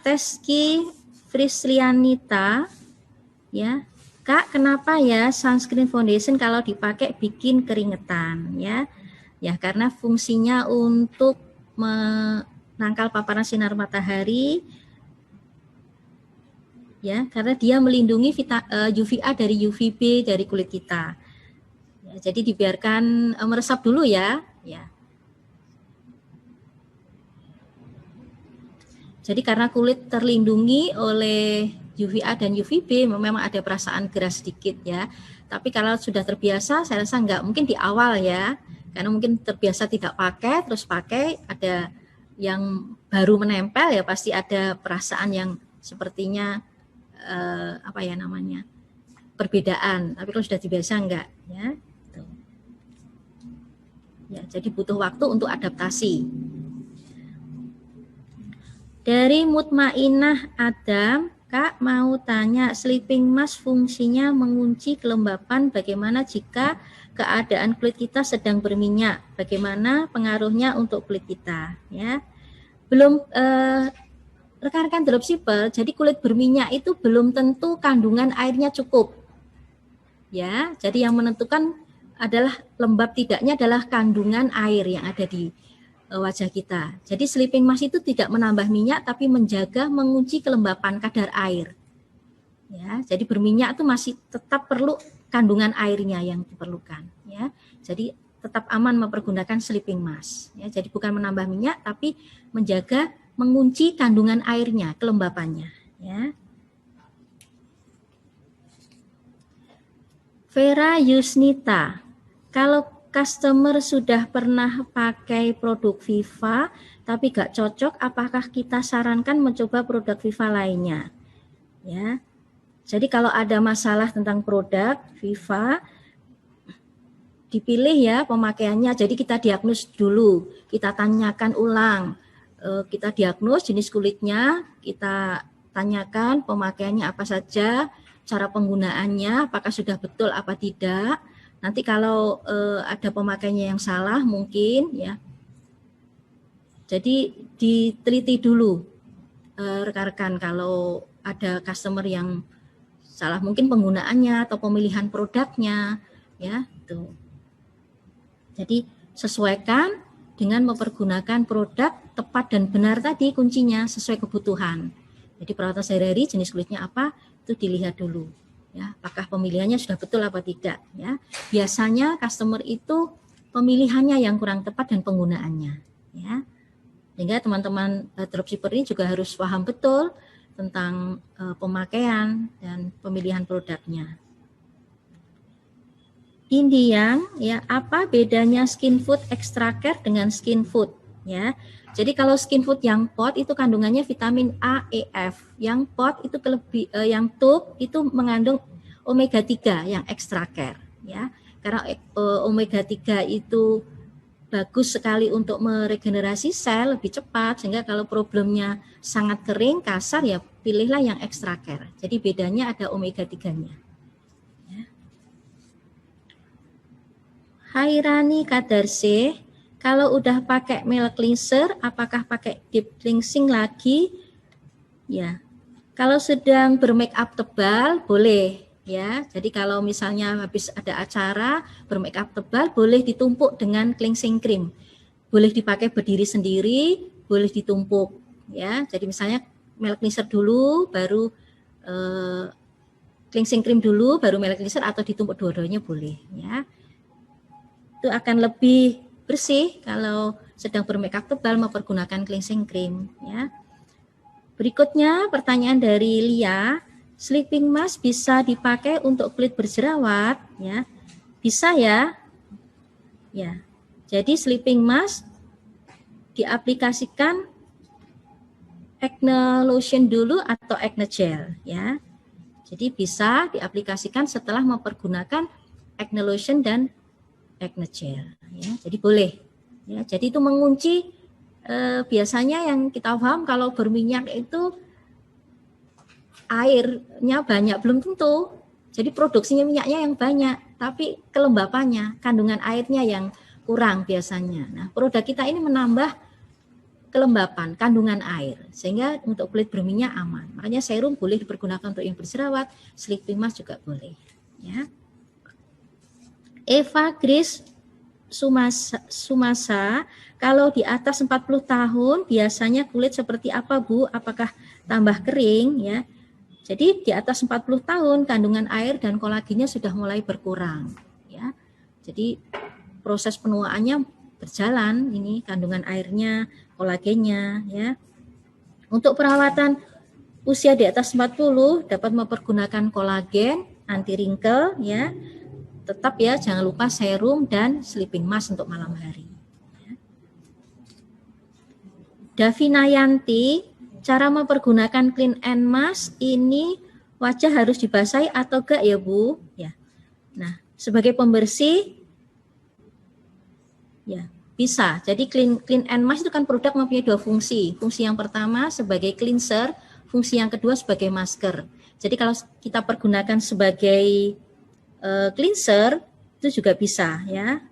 Teski Frislianita, ya. Kak, kenapa ya sunscreen foundation kalau dipakai bikin keringetan, ya? Ya, karena fungsinya untuk menangkal paparan sinar matahari, ya, karena dia melindungi UVA dari UVB dari kulit kita. Ya, jadi dibiarkan meresap dulu ya, ya. Jadi karena kulit terlindungi oleh UVA dan UVB, memang ada perasaan gerah sedikit ya. Tapi kalau sudah terbiasa, saya rasa enggak. Mungkin di awal ya, karena mungkin terbiasa tidak pakai, terus pakai, ada yang baru menempel ya, pasti ada perasaan yang sepertinya apa ya namanya, perbedaan. Tapi kalau sudah terbiasa enggak ya. Ya, jadi butuh waktu untuk adaptasi. Dari Mutmainah Adam, Kak mau tanya, sleeping mask fungsinya mengunci kelembapan, bagaimana jika keadaan kulit kita sedang berminyak, bagaimana pengaruhnya untuk kulit kita, ya. Belum rekan-rekan dropshipper, jadi kulit berminyak itu belum tentu kandungan airnya cukup, ya. Jadi yang menentukan adalah lembab tidaknya adalah kandungan air yang ada di wajah kita. Jadi sleeping mask itu tidak menambah minyak, tapi menjaga mengunci kelembapan kadar air. Ya, jadi berminyak itu masih tetap perlu kandungan airnya yang diperlukan. Ya, jadi tetap aman mempergunakan sleeping mask. Ya, jadi bukan menambah minyak, tapi menjaga mengunci kandungan airnya, kelembapannya. Ya. Vera Yusnita, kalau customer sudah pernah pakai produk Viva tapi gak cocok, apakah kita sarankan mencoba produk Viva lainnya? Ya. Jadi kalau ada masalah tentang produk Viva, dipilih ya pemakaiannya. Jadi kita diagnos dulu, kita tanyakan ulang, kita diagnos jenis kulitnya, kita tanyakan pemakaiannya apa saja, cara penggunaannya, apakah sudah betul apa tidak. Nanti kalau ada pemakaiannya yang salah mungkin ya, jadi diteliti dulu rekan-rekan kalau ada customer yang salah mungkin penggunaannya atau pemilihan produknya ya tuh. Jadi sesuaikan dengan mempergunakan produk tepat dan benar tadi kuncinya sesuai kebutuhan. Jadi perawatan sehari-hari jenis kulitnya apa itu dilihat dulu. Ya, apakah pemilihannya sudah betul apa tidak ya. Biasanya customer itu pemilihannya yang kurang tepat dan penggunaannya ya. Sehingga teman-teman dropshipper ini juga harus paham betul tentang pemakaian dan pemilihan produknya. Indian ya, apa bedanya skin food extra care dengan skin food ya. Jadi kalau skin food yang pot itu kandungannya vitamin A, E, F. Yang pot itu yang tube itu mengandung omega 3 yang extra care ya. Karena omega 3 itu bagus sekali untuk meregenerasi sel lebih cepat, sehingga kalau problemnya sangat kering, kasar ya pilihlah yang extra care. Jadi bedanya ada omega 3-nya. Hairani Kadarse, kalau udah pakai milk cleanser, apakah pakai deep cleansing lagi? Ya, kalau sedang bermake up tebal, boleh ya. Jadi kalau misalnya habis ada acara bermake up tebal, boleh ditumpuk dengan cleansing cream. Boleh dipakai berdiri sendiri, boleh ditumpuk ya. Jadi misalnya milk cleanser dulu, baru cleansing cream dulu, baru milk cleanser atau ditumpuk dua-duanya boleh ya. Itu akan lebih bersih kalau sedang bermakeup tebal mempergunakan cleansing cream ya. Berikutnya pertanyaan dari Lia, sleeping mask bisa dipakai untuk kulit berjerawat ya? Bisa ya. Ya. Jadi sleeping mask diaplikasikan acne lotion dulu atau acne gel ya. Jadi bisa diaplikasikan setelah mempergunakan acne lotion dan acne gel ya. Jadi boleh ya. Jadi itu mengunci biasanya yang kita paham kalau berminyak itu airnya banyak, belum tentu. Jadi produksinya minyaknya yang banyak, tapi kelembapannya, kandungan airnya yang kurang biasanya. Nah, produk kita ini menambah kelembapan, kandungan air, sehingga untuk kulit berminyak aman. Makanya serum boleh dipergunakan untuk yang berjerawat, sleeping mask juga boleh. Ya. Eva Grace Sumasa, kalau di atas 40 tahun biasanya kulit seperti apa, Bu? Apakah tambah kering? Ya. Jadi di atas 40 tahun kandungan air dan kolagennya sudah mulai berkurang. Ya. Jadi proses penuaannya berjalan, ini kandungan airnya, kolagennya, ya. Untuk perawatan usia di atas 40 dapat mempergunakan kolagen, anti wrinkle, ya. Tetap ya, jangan lupa serum dan sleeping mask untuk malam hari. Ya. Davina Yanti, cara mempergunakan clean and mask ini wajah harus dibasahi atau enggak ya, Bu? Ya. Nah, sebagai pembersih ya, bisa. Jadi clean and mask itu kan produk mempunyai dua fungsi. Fungsi yang pertama sebagai cleanser, fungsi yang kedua sebagai masker. Jadi kalau kita pergunakan sebagai cleanser itu juga bisa ya.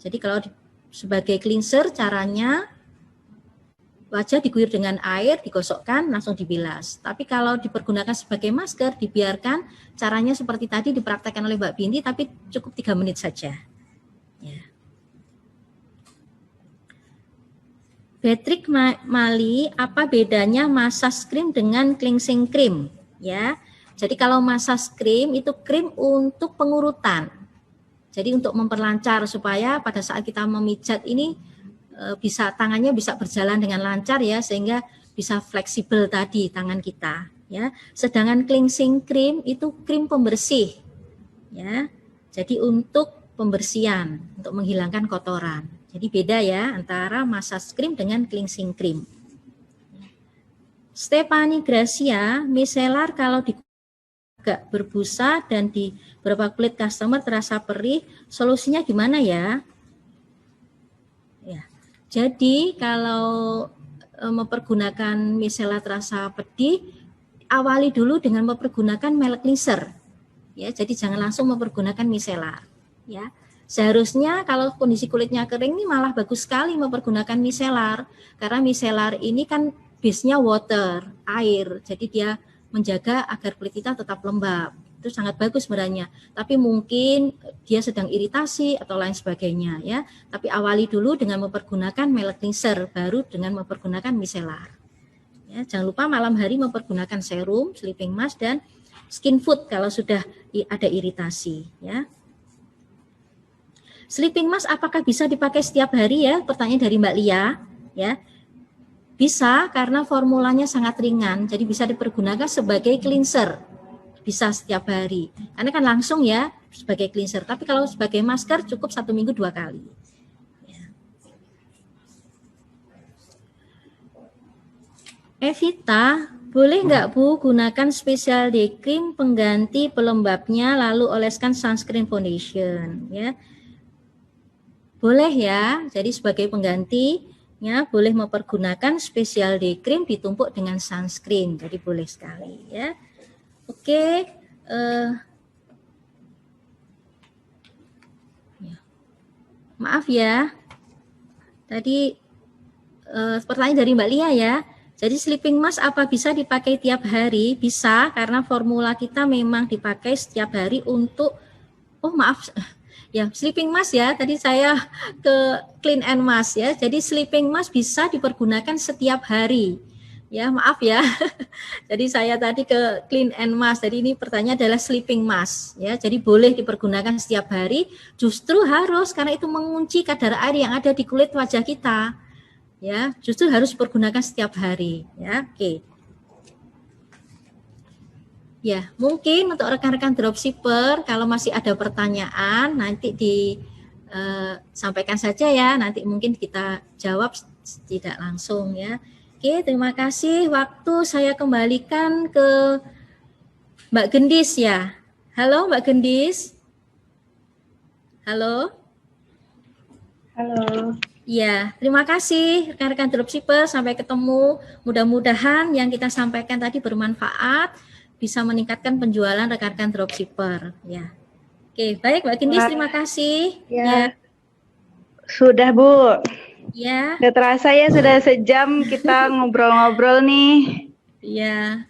Jadi kalau sebagai cleanser caranya wajah diguyur dengan air, digosokkan, langsung dibilas. Tapi kalau dipergunakan sebagai masker, dibiarkan caranya seperti tadi dipraktekkan oleh Mbak Binti, tapi cukup 3 menit saja. Ya. Patrick Mali, apa bedanya massage cream dengan cleansing cream? Ya, jadi kalau massage cream itu krim untuk pengurutan. Jadi untuk memperlancar supaya pada saat kita memijat ini bisa tangannya bisa berjalan dengan lancar ya, sehingga bisa fleksibel tadi tangan kita. Ya, sedangkan cleansing cream itu krim pembersih. Ya, jadi untuk pembersihan, untuk menghilangkan kotoran. Jadi beda ya antara massage cream dengan cleansing cream. Stephanie Gracia, micellar kalau agak berbusa dan di beberapa kulit customer terasa perih, solusinya gimana ya? Ya, jadi kalau mempergunakan micellar terasa pedih, awali dulu dengan mempergunakan milk cleanser. Ya, jadi jangan langsung mempergunakan micellar. Ya, seharusnya kalau kondisi kulitnya kering ini malah bagus sekali mempergunakan micellar, karena micellar ini kan base-nya water, air, jadi dia menjaga agar kulit kita tetap lembab. Itu sangat bagus sebenarnya. Tapi mungkin dia sedang iritasi atau lain sebagainya ya. Tapi awali dulu dengan mempergunakan milk cleanser, baru dengan mempergunakan micellar. Ya, jangan lupa malam hari mempergunakan serum, sleeping mask dan skin food kalau sudah ada iritasi ya. Sleeping mask apakah bisa dipakai setiap hari ya? Pertanyaan dari Mbak Lia ya. Bisa karena formulanya sangat ringan, jadi bisa dipergunakan sebagai cleanser. Bisa setiap hari. Karena kan langsung ya sebagai cleanser, tapi kalau sebagai masker cukup 1 minggu 2 kali. Ya. Evita, boleh nggak Bu gunakan special day cream pengganti pelembabnya lalu oleskan sunscreen foundation ya? Boleh ya, jadi sebagai pengganti ya, boleh mempergunakan special day cream ditumpuk dengan sunscreen, jadi boleh sekali ya. Oke, ya. Maaf ya, tadi pertanyaan dari Mbak Lia ya. Jadi sleeping mask apa bisa dipakai tiap hari? Bisa, karena formula kita memang dipakai setiap hari untuk, oh maaf, ya, sleeping mask ya, tadi saya ke clean and mask ya. Jadi sleeping mask bisa dipergunakan setiap hari. Ya, maaf ya. Jadi saya tadi ke clean and mask. Jadi ini pertanyaan adalah sleeping mask ya. Jadi boleh dipergunakan setiap hari, justru harus karena itu mengunci kadar air yang ada di kulit wajah kita. Ya, justru harus dipergunakan setiap hari ya. Oke. Ya, mungkin untuk rekan-rekan dropshipper kalau masih ada pertanyaan nanti disampaikan saja ya, nanti mungkin kita jawab tidak langsung ya. Oke, terima kasih. Waktu saya kembalikan ke Mbak Gendis ya. Halo Mbak Gendis. Halo. Halo. Ya, terima kasih rekan-rekan dropshipper. Sampai ketemu. Mudah-mudahan yang kita sampaikan tadi bermanfaat, bisa meningkatkan penjualan rekan-rekan dropshipper ya. Oke, baik Mbak Gendis, terima kasih. Ya. Sudah Bu. Ya. Gak terasa ya sudah sejam kita ngobrol-ngobrol nih. Iya.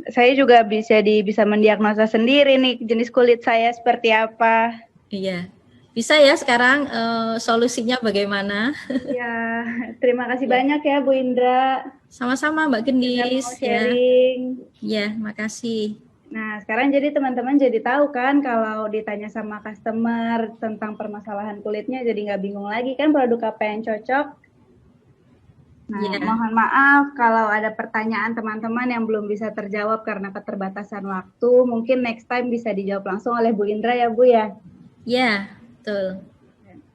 Saya juga bisa mendiagnosa sendiri nih jenis kulit saya seperti apa. Iya. Bisa ya sekarang solusinya bagaimana? Iya, terima kasih Ya. banyak ya Bu Indra. Sama-sama Mbak Sudah Gendis mau ya. sharing. Iya, makasih. Nah, sekarang jadi teman-teman jadi tahu kan kalau ditanya sama customer tentang permasalahan kulitnya jadi nggak bingung lagi kan produk apa yang cocok. Nah, Ya. mohon maaf kalau ada pertanyaan teman-teman yang belum bisa terjawab karena keterbatasan waktu. Mungkin next time bisa dijawab langsung oleh Bu Indra ya Bu ya. Ya, betul.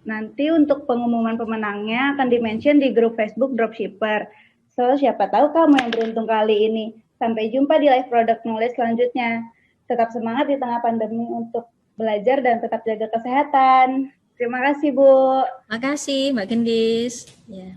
Nanti untuk pengumuman pemenangnya akan di-mention di grup Facebook Dropshipper. So, siapa tahu kamu yang beruntung kali ini. Sampai jumpa di live product knowledge selanjutnya. Tetap semangat di tengah pandemi untuk belajar dan tetap jaga kesehatan. Terima kasih, Bu. Makasih Mbak Gendis. Ya.